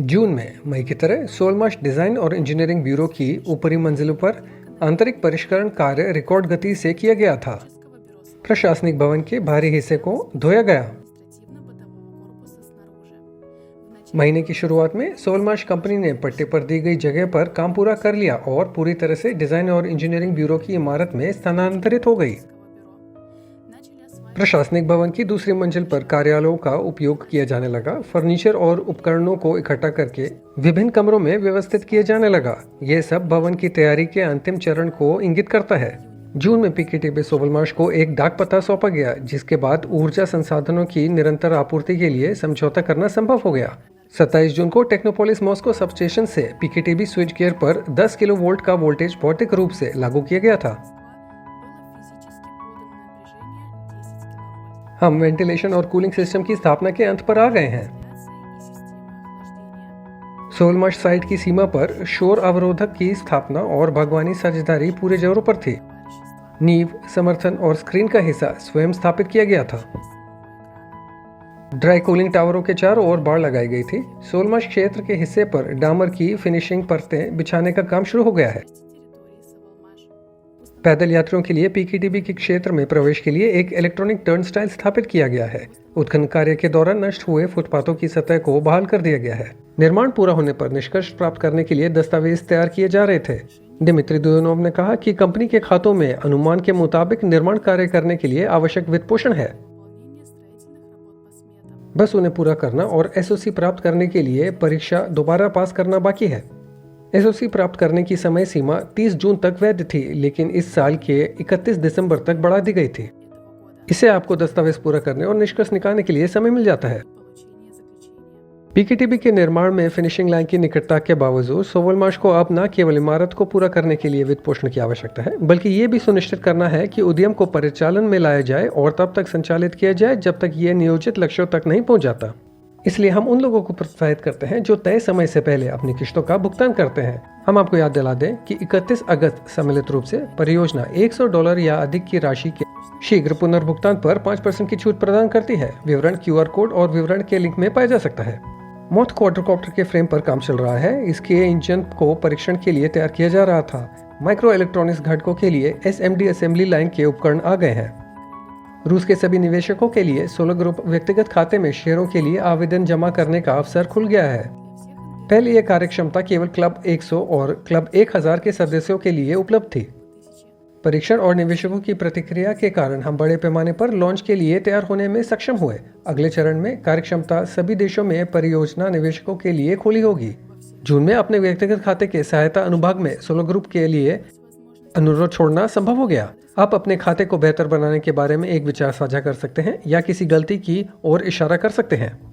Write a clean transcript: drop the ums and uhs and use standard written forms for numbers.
जून में मई की तरह सोलमार्श डिजाइन और इंजीनियरिंग ब्यूरो की ऊपरी मंजिलों पर आंतरिक परिष्करण कार्य रिकॉर्ड गति से किया गया था। प्रशासनिक भवन के बाहरी हिस्से को धोया गया। महीने की शुरुआत में सोलमार्श कंपनी ने पट्टे पर दी गई जगह पर काम पूरा कर लिया और पूरी तरह से डिजाइन और इंजीनियरिंग ब्यूरो की इमारत में स्थानांतरित हो गई। प्रशासनिक भवन की दूसरी मंजिल पर कार्यालयों का उपयोग किया जाने लगा। फर्नीचर और उपकरणों को इकट्ठा करके विभिन्न कमरों में व्यवस्थित किया जाने लगा। ये सब भवन की तैयारी के अंतिम चरण को इंगित करता है। जून में पीकेटीबी सोलमार्श को एक डाक पता सौंपा गया, जिसके बाद ऊर्जा संसाधनों की निरंतर आपूर्ति के लिए समझौता करना संभव हो गया। 27 जून को टेक्नोपोलिस मॉस्को सबस्टेशन से पीकेटीबी स्विच गियर पर 10 किलोवोल्ट का वोल्टेज भौतिक रूप से लागू किया गया था। हम वेंटिलेशन और कूलिंग सिस्टम की स्थापना के अंत पर आ गए हैं। सोलमार्श साइट की सीमा पर शोर अवरोधक की स्थापना और बागवानी साझेदारी पूरे जोरों पर थी। नींव, समर्थन और स्क्रीन का हिस्सा स्वयं स्थापित किया गया था। ड्राई कूलिंग टावरों के चारों ओर बाड़ लगाई गई थी। सोलमार्श क्षेत्र के हिस्से पर डामर की फिनिशिंग परतें बिछाने का काम शुरू हो गया है। पैदल यात्रियों के लिए पीकेटीबी के क्षेत्र में प्रवेश के लिए एक इलेक्ट्रॉनिक टर्नस्टाइल स्थापित किया गया है। उत्खनन कार्य के दौरान नष्ट हुए फुटपाथों की सतह को बहाल कर दिया गया है। निर्माण पूरा होने पर निष्कर्ष प्राप्त करने के लिए दस्तावेज तैयार किए जा रहे थे। दिमित्री दुयोनोव ने कहा कि कंपनी के खातों में अनुमान के मुताबिक निर्माण कार्य करने के लिए आवश्यक वित्त पोषण है। बस उन्हें पूरा करना और एसओसी प्राप्त करने के लिए परीक्षा दोबारा पास करना बाकी है। एसओसी प्राप्त करने की समय सीमा 30 जून तक वैध थी, लेकिन इस साल के 31 दिसंबर तक बढ़ा दी गई थी। इससे आपको दस्तावेज पूरा करने और निष्कर्ष निकालने के लिए समय मिल जाता है। पीकेटीबी के निर्माण में फिनिशिंग लाइन की निकटता के बावजूद सोलमार्श को अब न केवल इमारत को पूरा करने के लिए वित्त पोषण की आवश्यकता है, बल्कि ये भी सुनिश्चित करना है कि उद्यम को परिचालन में लाया जाए और तब तक संचालित किया जाए जब तक ये नियोजित लक्ष्यों तक नहीं पहुंच जाता। इसलिए हम उन लोगों को प्रोत्साहित करते हैं जो तय समय से पहले अपनी किश्तों का भुगतान करते हैं। हम आपको याद दिला दें कि 31 अगस्त सम्मिलित रूप से परियोजना $100 या अधिक की राशि के शीघ्र पुनर्भुगतान पर 5% की छूट प्रदान करती है। विवरण QR कोड और विवरण के लिंक में पाया जा सकता है। मॉथ क्वाड्रकॉप्टर के फ्रेम पर काम चल रहा है। इसके इंजन को परीक्षण के लिए तैयार किया जा रहा था। माइक्रो इलेक्ट्रॉनिक्स घटकों के लिए SMD असेंबली लाइन के उपकरण आ गए हैं। रूस के सभी निवेशकों के लिए सोलर ग्रुप व्यक्तिगत खाते में शेयरों के लिए आवेदन जमा करने का अवसर खुल गया है। पहले यह कार्यक्षमता केवल क्लब 100 और क्लब 1000 के सदस्यों के लिए उपलब्ध थी। परीक्षण और निवेशकों की प्रतिक्रिया के कारण हम बड़े पैमाने पर लॉन्च के लिए तैयार होने में सक्षम हुए। अगले चरण में कार्यक्षमता सभी देशों में परियोजना निवेशकों के लिए खुली होगी। जून में अपने व्यक्तिगत खाते के सहायता अनुभाग में सोलर ग्रुप के लिए अनुरोध छोड़ना संभव हो गया। आप अपने खाते को बेहतर बनाने के बारे में एक विचार साझा कर सकते हैं या किसी गलती की ओर इशारा कर सकते हैं।